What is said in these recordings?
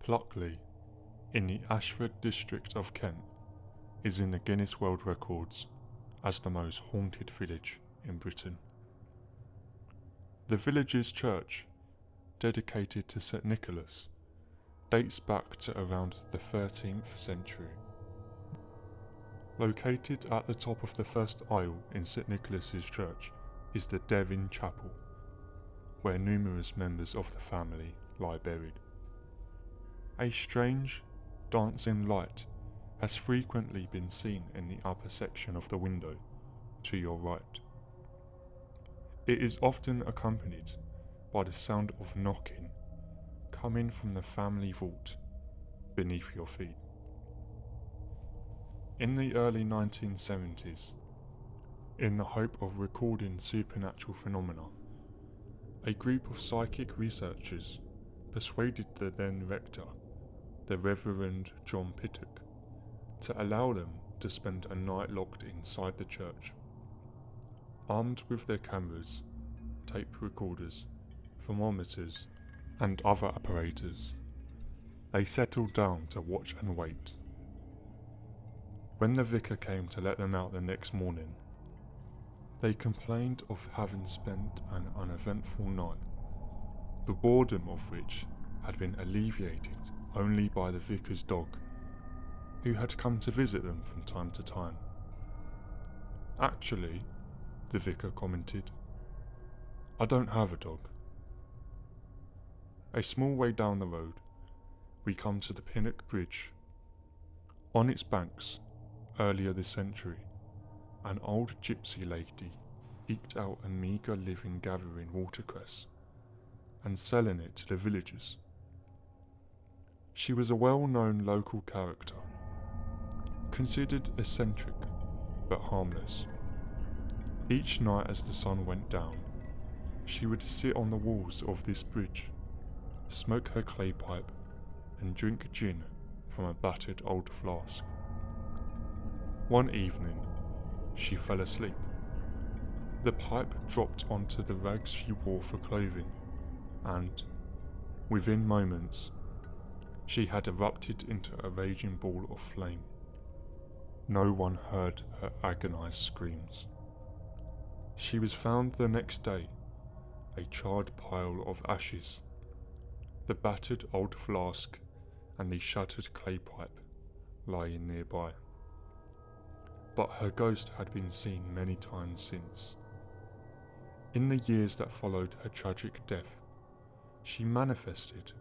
Pluckley, in the Ashford district of Kent, is in the Guinness World Records as the most haunted village in Britain. The village's church, dedicated to St Nicholas, dates back to around the 13th century. Located at the top of the first aisle in St Nicholas's church is the Devin Chapel, where numerous members of the family lie buried. A strange, dancing light has frequently been seen in the upper section of the window to your right. It is often accompanied by the sound of knocking coming from the family vault beneath your feet. In the early 1970s, in the hope of recording supernatural phenomena, a group of psychic researchers persuaded the then rector, the Reverend John Pittock, to allow them to spend a night locked inside the church. Armed with their cameras, tape recorders, thermometers, and other apparatus, they settled down to watch and wait. When the vicar came to let them out the next morning, they complained of having spent an uneventful night, the boredom of which had been alleviated only by the vicar's dog, who had come to visit them from time to time. Actually, the vicar commented, "I don't have a dog." A small way down the road, we come to the Pinnock Bridge. On its banks, earlier this century, an old gypsy lady eked out a meagre living gathering watercress and selling it to the villagers. She was a well-known local character, considered eccentric but harmless. Each night as the sun went down, she would sit on the walls of this bridge, smoke her clay pipe, and drink gin from a battered old flask. One evening, she fell asleep. The pipe dropped onto the rags she wore for clothing, and, within moments, she had erupted into a raging ball of flame. No one heard her agonized screams. She was found the next day, a charred pile of ashes, the battered old flask and the shattered clay pipe lying nearby. But her ghost had been seen many times since. In the years that followed her tragic death, she manifested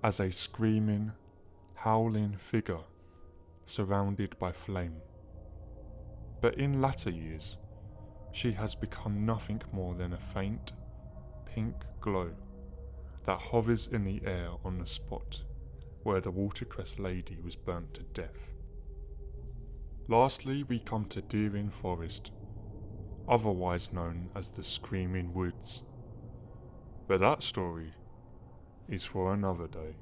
as a screaming, howling figure surrounded by flame. But in latter years, she has become nothing more than a faint, pink glow that hovers in the air on the spot where the watercress lady was burnt to death. Lastly, we come to Deering Forest, otherwise known as the Screaming Woods. But that story is for another day.